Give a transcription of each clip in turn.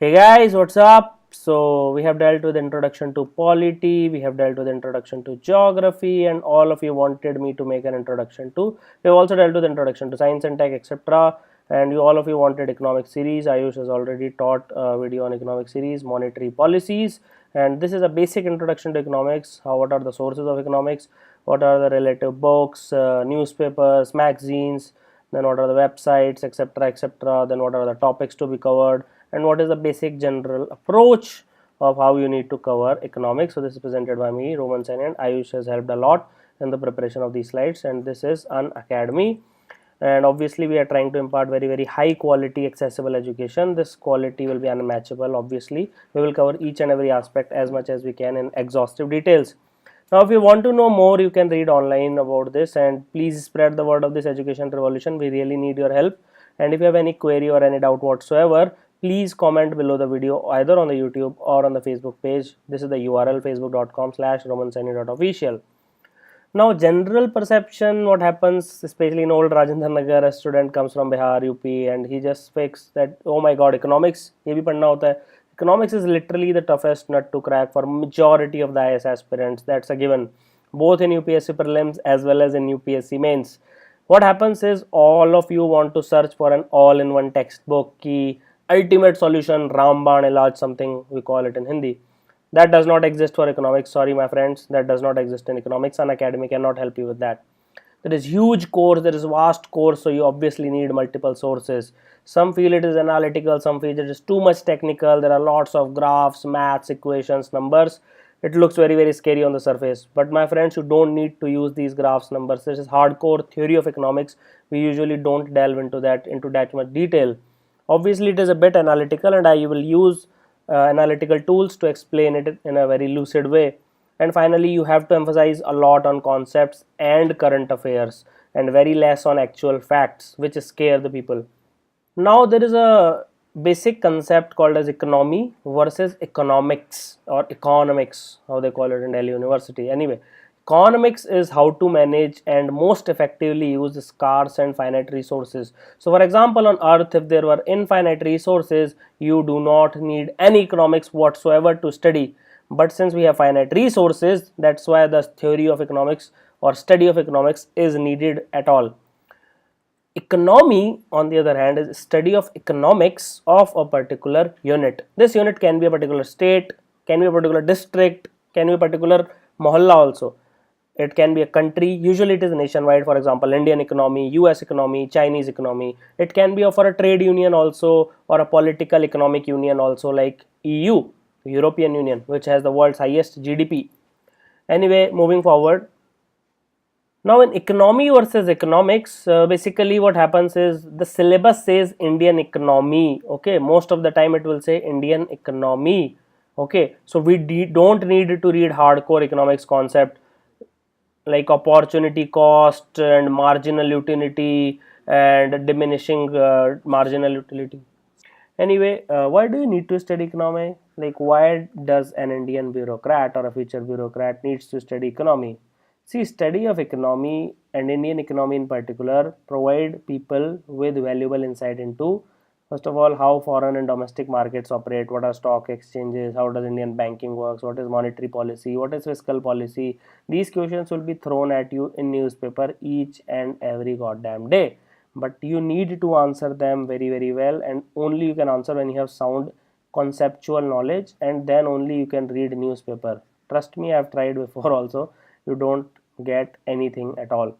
Hey guys, what's up? So we have dealt with introduction to polity, we have dealt with introduction to geography, and all of you wanted me to make an introduction to. We have also dealt with introduction to science and tech, etc. And all of you wanted economic series. Ayush has already taught a video on economic series, monetary policies, and this is a basic introduction to economics. What are the sources of economics? What are the relative books, newspapers, magazines? Then what are the websites, etc., etc. Then what are the topics to be covered, and what is the basic general approach of how you need to cover economics. So this is presented by me, Roman Sen, and Ayush has helped a lot in the preparation of these slides, and this is an academy, and obviously we are trying to impart very high quality accessible education. This quality will be unmatchable. Obviously we will cover each and every aspect as much as we can in exhaustive details. Now if you want to know more, you can read online about this, and please spread the word of this education revolution. We really need your help, and if you have any query or any doubt whatsoever, please comment below the video either on the YouTube or on the Facebook page. This is the URL, facebook.com/romansaini.official. Now general perception, what happens especially in old Rajendra Nagar, a student comes from Bihar, UP, and he just thinks that, oh my god, economics ye bhi padhna hota hai. Economics is literally the toughest nut to crack for majority of the IAS aspirants. That's a given, both in UPSC prelims as well as in UPSC mains. What happens is all of you want to search for an all-in-one textbook ki ultimate solution, Ramban Ilaj, something we call it in Hindi. That does not exist for economics. Sorry my friends, that does not exist in economics. An academy cannot help you with that. There is huge course, there is vast course, so you obviously need multiple sources. Some feel it is analytical, some feel it is too much technical. There are lots of graphs, maths, equations, numbers. It looks very scary on the surface, but my friends, you don't need to use these graphs, numbers. This is hardcore theory of economics. We usually don't delve into that much detail. Obviously it is a bit analytical, and I will use analytical tools to explain it in a very lucid way. And finally you have to emphasize a lot on concepts and current affairs, and very less on actual facts, which scare the people. Now there is a basic concept called as economy versus economics, or economics, how they call it in Delhi University. Anyway, economics is how to manage and most effectively use scarce and finite resources. So for example, on earth, if there were infinite resources, you do not need any economics whatsoever to study. But since we have finite resources, that's why the theory of economics or study of economics is needed at all. Economy, on the other hand, is study of economics of a particular unit. This unit can be a particular state, can be a particular district, can be a particular mohalla also. It can be a country. Usually it is nationwide. For example, Indian economy, US economy, Chinese economy. It can be for a trade union also, or a political economic union also, like EU, European Union, which has the world's highest GDP. Anyway, moving forward, now in economy versus economics, basically what happens is the syllabus says Indian economy. Okay, most of the time it will say Indian economy. Okay, so we don't need to read hardcore economics concept like opportunity cost and marginal utility and diminishing marginal utility. Anyway, why do you need to study economy? Like, why does an Indian bureaucrat or a future bureaucrat needs to study economy? See, study of economy and Indian economy in particular provide people with valuable insight into, first of all, how foreign and domestic markets operate, what are stock exchanges, how does Indian banking works, what is monetary policy, what is fiscal policy. These questions will be thrown at you in newspaper each and every goddamn day, but you need to answer them very well, and only you can answer when you have sound conceptual knowledge, and then only you can read newspaper. Trust me, I have tried before also. You don't get anything at all.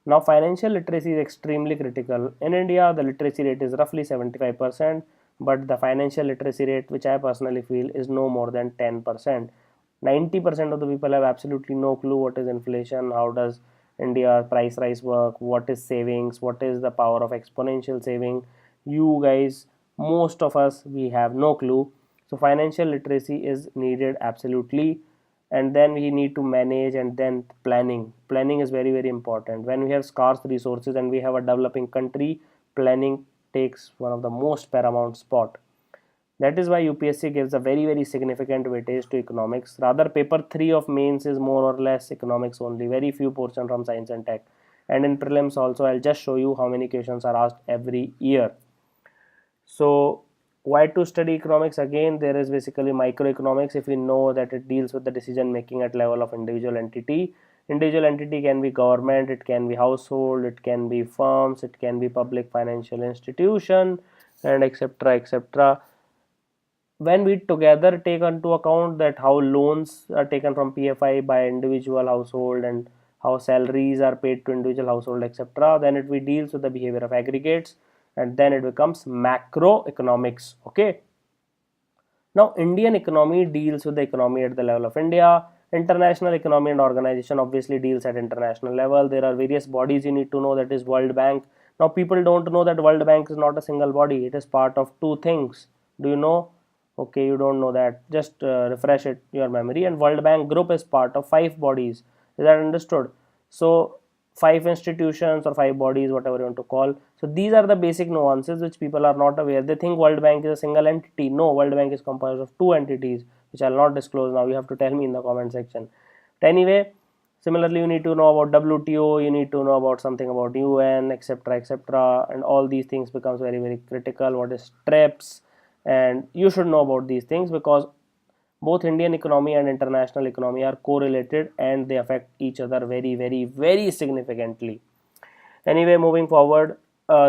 Now financial literacy is extremely critical. In India, the literacy rate is roughly 75%, but the financial literacy rate, which I personally feel, is no more than 10%. 90% of the people have absolutely no clue what is inflation, how does India price rise work, what is savings, what is the power of exponential saving. You guys, most of us, we have no clue. So financial literacy is needed absolutely, and then we need to manage, and then planning is very important. When we have scarce resources and we have a developing country, planning takes one of the most paramount spot. That is why UPSC gives a very significant weightage to economics. Rather, paper 3 of mains is more or less economics only, very few portion from science and tech. And in prelims also, I'll just show you how many questions are asked every year. So Why to study economics? Again, there is basically microeconomics. If we know that it deals with the decision making at level of individual entity. Individual entity can be government, it can be household, it can be firms, it can be public financial institution, and etc etc. When we together take into account that how loans are taken from PFI by individual household and how salaries are paid to individual household, etc., then it we deals with the behavior of aggregates, and then it becomes macroeconomics. Okay, now, Indian economy deals with the economy at the level of India. International economy and organization obviously deals at international level. There are various bodies you need to know, that is World Bank. Now, people don't know that World Bank is not a single body. It is part of two things. Do you know? Okay, you don't know that. Just refresh it your memory. And World Bank group is part of five bodies. Is that understood? So five institutions or five bodies, whatever you want to call. So these are the basic nuances which people are not aware. They think World Bank is a single entity. No, World Bank is composed of two entities, which I'll not disclose now. You have to tell me in the comment section. But anyway, similarly, you need to know about WTO. You need to know about something about UN, etc., etc., and all these things becomes very very critical. What is TRIPS? And you should know about these things because both Indian economy and international economy are correlated and they affect each other very, very, very significantly. Anyway, moving forward,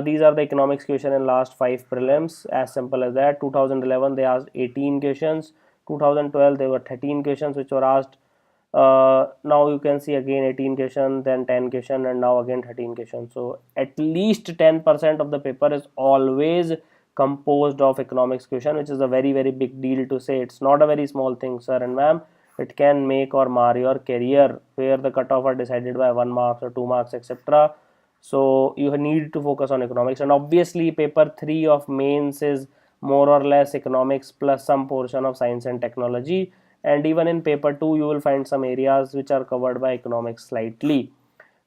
these are the economics question in last five prelims. As simple as that. 2011 they asked 18 questions. 2012 there were 13 questions which were asked. Now you can see again 18 question, then 10 question, and now again 13 question. So at least 10% of the paper is always composed of economics question, which is a very very big deal to say. It's not a very small thing, sir and ma'am. It can make or mar your career, where the cutoff are decided by 1 marks or 2 marks, etc. So you need to focus on economics, and obviously paper 3 of mains is more or less economics plus some portion of science and technology, and even in paper 2 you will find some areas which are covered by economics slightly.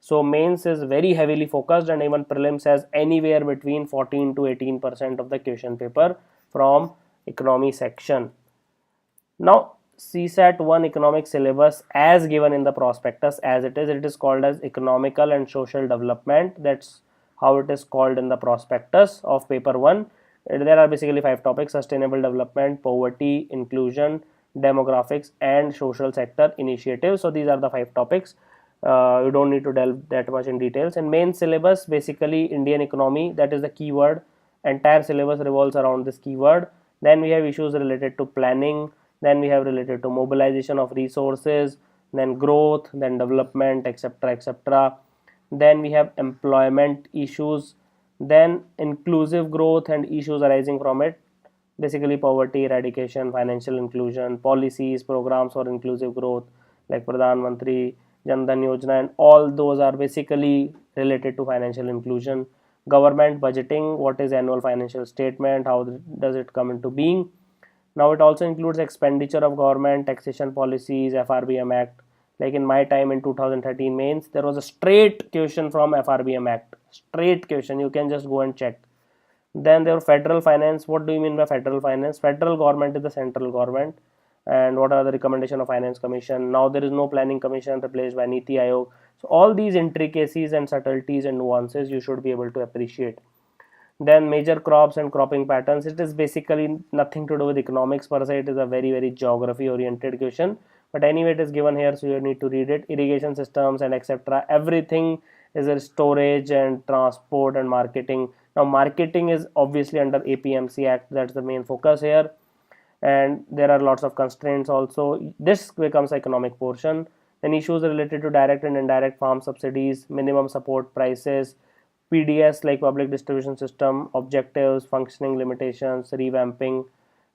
So mains is very heavily focused, and even prelims has anywhere between 14 to 18% of the question paper from economy section. Now, CSAT 1 economic syllabus as given in the prospectus, as it is called as economical and social development. That's how it is called in the prospectus of paper 1. There are basically five topics: sustainable development, poverty, inclusion, demographics, and social sector initiatives. So these are the five topics. You don't need to delve that much in details. And main syllabus, basically Indian economy, that is the keyword. Entire syllabus revolves around this keyword. Then we have issues related to planning, then we have related to mobilization of resources, then growth, then development, etc., etc. Then we have employment issues, then inclusive growth and issues arising from it, basically poverty eradication, financial inclusion, policies, programs for inclusive growth like Pradhan Mantri, Jan Dhan Yojana, and all those are basically related to financial inclusion. Government budgeting, what is annual financial statement, how does it come into being. Now it also includes expenditure of government, taxation policies, FRBM Act. Like in my time in 2013 mains, there was a straight question from FRBM Act. Straight question, you can just go and check. Then there were federal finance. What do you mean by federal finance? Federal government is the central government. And what are the recommendation of finance commission? Now there is no planning commission, replaced by Niti Aayog. So all these intricacies and subtleties and nuances you should be able to appreciate. Then major crops and cropping patterns, it is basically nothing to do with economics per se. It is a very very geography oriented question, but anyway it is given here, so you need to read it. Irrigation systems and etc., everything is a storage and transport and marketing. Now marketing is obviously under APMC Act, that's the main focus here, and there are lots of constraints also. This becomes economic portion. Then issues related to direct and indirect farm subsidies, minimum support prices, PDS like public distribution system, objectives, functioning limitations, revamping,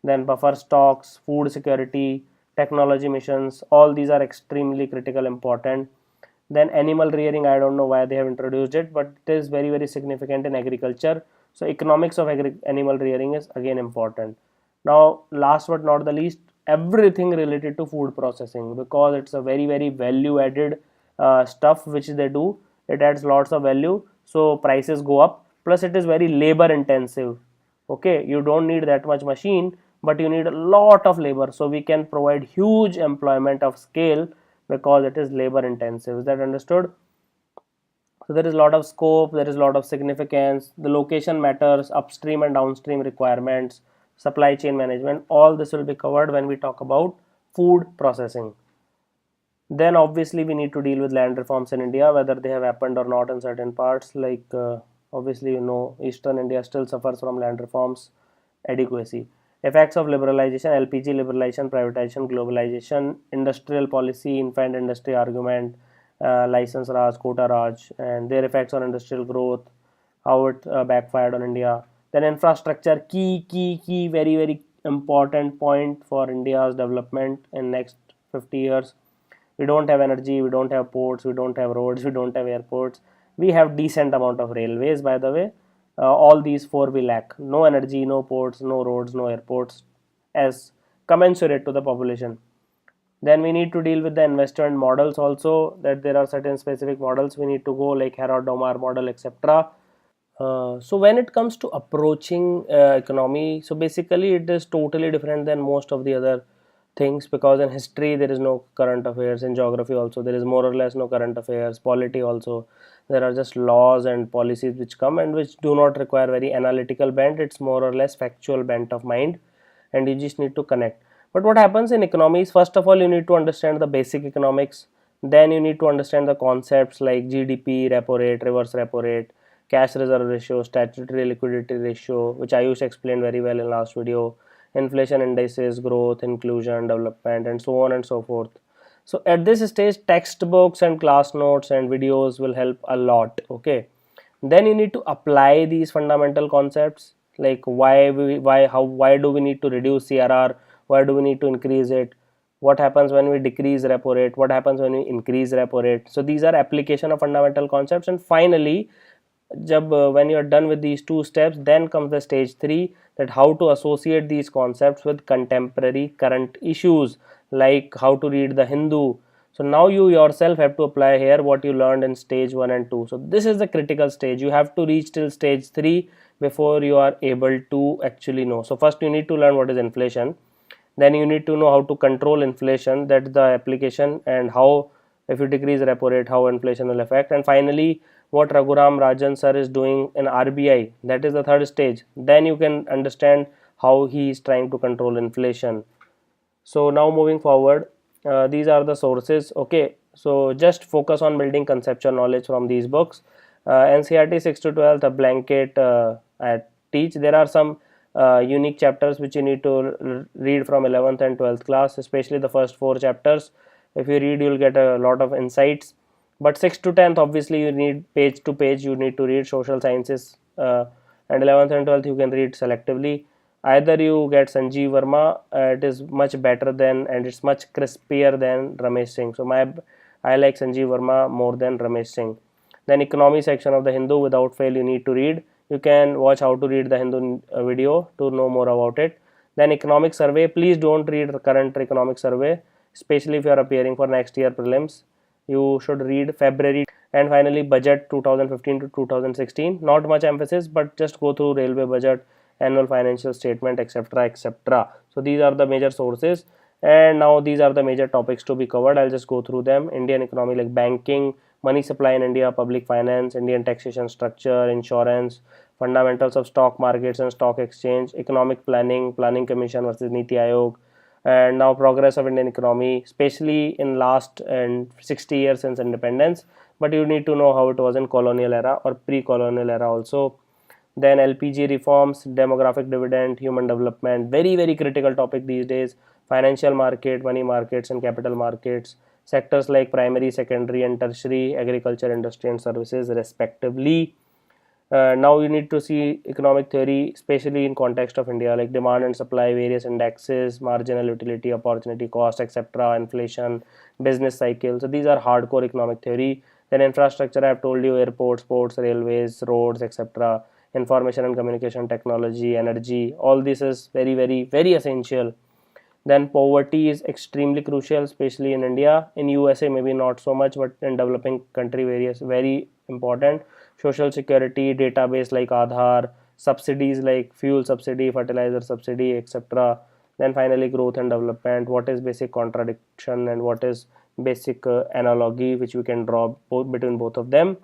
then buffer stocks, food security, technology missions, all these are extremely critical important. Then animal rearing, I don't know why they have introduced it, but it is very very significant in agriculture. So economics of animal rearing is again important. Now last but not the least, everything related to food processing, because it's a very very value added stuff which they do. It adds lots of value, so prices go up, plus it is very labor intensive. Okay, you don't need that much machine, but you need a lot of labor, so we can provide huge employment of scale because it is labor intensive. Is that understood? So there is a lot of scope, there is a lot of significance. The location matters, upstream and downstream requirements, supply chain management. All this will be covered when we talk about food processing. Then obviously we need to deal with land reforms in India, whether they have happened or not in certain parts. Like obviously, Eastern India still suffers from land reforms adequacy. Effects of liberalization, LPG liberalization, privatization, globalization, industrial policy, infant industry argument, license Raj, quota Raj, and their effects on industrial growth, how it backfired on India. Then infrastructure, key, very, very important point for India's development in next 50 years. We don't have energy, we don't have ports, we don't have roads, we don't have airports. We have decent amount of railways, by the way. All these four we lack: no energy, no ports, no roads, no airports, as commensurate to the population. Then we need to deal with the investment models also, that there are certain specific models we need to go, like Herod Domar model, etc. So when it comes to approaching economy, so basically it is totally different than most of the other things, because in history there is no current affairs, in geography also there is more or less no current affairs, polity also there are just laws and policies which come and which do not require very analytical bent. It's more or less factual bent of mind, and you just need to connect. But what happens in economies, first of all you need to understand the basic economics. Then you need to understand the concepts like GDP, repo rate, reverse repo rate, cash reserve ratio, statutory liquidity ratio, which I used to explain very well in last video, inflation indices, growth, inclusion, development, and so on and so forth. So at this stage, textbooks and class notes and videos will help a lot. Okay, then you need to apply these fundamental concepts, like why do we need to reduce CRR, why do we need to increase it, what happens when we decrease repo rate, what happens when we increase repo rate. So these are application of fundamental concepts. And finally, when you are done with these two steps, then comes the stage 3, that how to associate these concepts with contemporary current issues, like how to read the Hindu. So now you yourself have to apply here what you learned in stage 1 and 2. So this is the critical stage. You have to reach till stage 3 before you are able to actually know. So first you need to learn what is inflation, then you need to know how to control inflation, that's the application, and how, if you decrease repo rate, how inflation will affect. And finally, what Raghuram Rajan sir is doing in RBI, that is the third stage. Then you can understand how he is trying to control inflation. So now moving forward, these are the sources. Okay, so just focus on building conceptual knowledge from these books. NCRT 6 to 12, a blanket I teach. There are some unique chapters which you need to read from 11th and 12th class, especially the first four chapters. If you read, you'll get a lot of insights. But 6th to 10th, obviously you need page to page, you need to read social sciences, and 11th and 12th you can read selectively. Either you get Sanjeev Verma, it is much better than, and it's much crispier than Ramesh Singh. So I like Sanjeev Verma more than Ramesh Singh. Then economy section of the Hindu, without fail you need to read. You can watch how to read the Hindu video to know more about it. Then economic survey, please don't read the current economic survey, especially if you are appearing for next year prelims. You should read February. And finally budget 2015 to 2016, not much emphasis, but just go through railway budget, annual financial statement, etc., etc. So these are the major sources, and now these are the major topics to be covered. I'll just go through them. Indian economy, like banking, money supply in India, public finance, Indian taxation structure, insurance, fundamentals of stock markets and stock exchange, economic planning, planning commission versus Niti Aayog, and now progress of Indian economy, especially in last and 60 years since independence. But you need to know how it was in colonial era or pre-colonial era also. Then LPG reforms, demographic dividend, human development, very, very critical topic these days. Financial market, money markets, and capital markets. Sectors like primary, secondary, and tertiary, agriculture, industry, and services, respectively. Now you need to see economic theory, especially in context of India, like demand and supply, various indexes, marginal utility, opportunity cost, etc., inflation, business cycle. So these are hardcore economic theory. Then infrastructure, I have told you, airports, ports, railways, roads, etc., information and communication technology, energy. All this is very, very, very essential. Then poverty is extremely crucial, especially in India. In USA, maybe not so much, but in developing country, very important. Social security, database like Aadhaar, subsidies like fuel subsidy, fertilizer subsidy, etc. Then finally, growth and development. What is basic contradiction and what is basic analogy, which we can draw between both of them.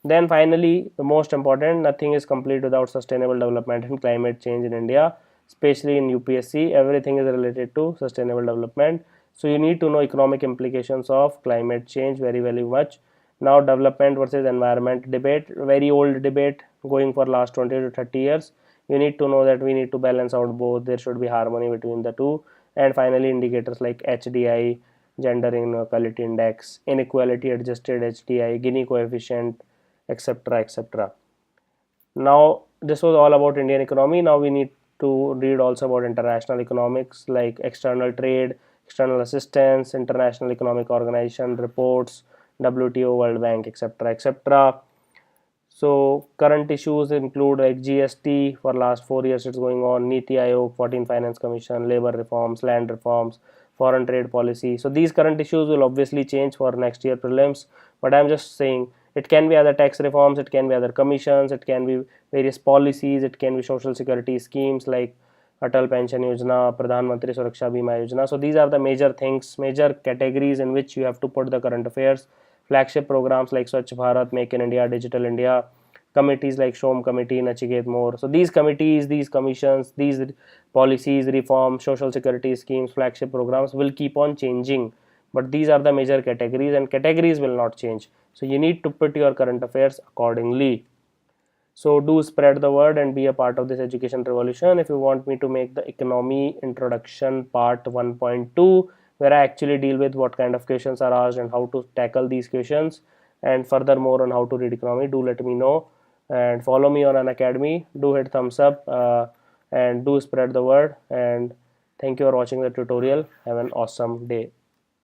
Then finally, the most important, nothing is complete without sustainable development and climate change in India. especially in UPSC. Everything is related to sustainable development. So you need to know economic implications of climate change very, very much. Now, development versus environment debate, very old debate going for last 20 to 30 years. You need to know that we need to balance out both. There should be harmony between the two. And finally, indicators like HDI, gender inequality index, inequality adjusted HDI, Gini coefficient, etc., etc. Now, this was all about Indian economy. Now we need to read also about international economics like external trade, external assistance, international economic organization reports, WTO, World Bank, etc., etc. So current issues include like GST for last 4 years it's going on, Niti Aayog, 14 Finance Commission, labor reforms, land reforms, foreign trade policy. So these current issues will obviously change for next year prelims, but I'm just saying it can be other tax reforms, it can be other commissions, it can be various policies, it can be social security schemes like Atal Pension Yojana, Pradhan Mantri Suraksha Bima Yojana. So these are the major things, major categories in which you have to put the current affairs. Flagship programs like Swachh Bharat, Make in India, Digital India, committees like Shom Committee, Nachiket More. So these committees, these commissions, these policies, reforms, social security schemes, flagship programs will keep on changing. But these are the major categories, and categories will not change. So you need to put your current affairs accordingly. So do spread the word and be a part of this education revolution. If you want me to make the economy introduction part 1.2, where I actually deal with what kind of questions are asked and how to tackle these questions, and furthermore on how to read economy, do let me know and follow me on an academy. Do hit thumbs up and do spread the word. And thank you for watching the tutorial. Have an awesome day.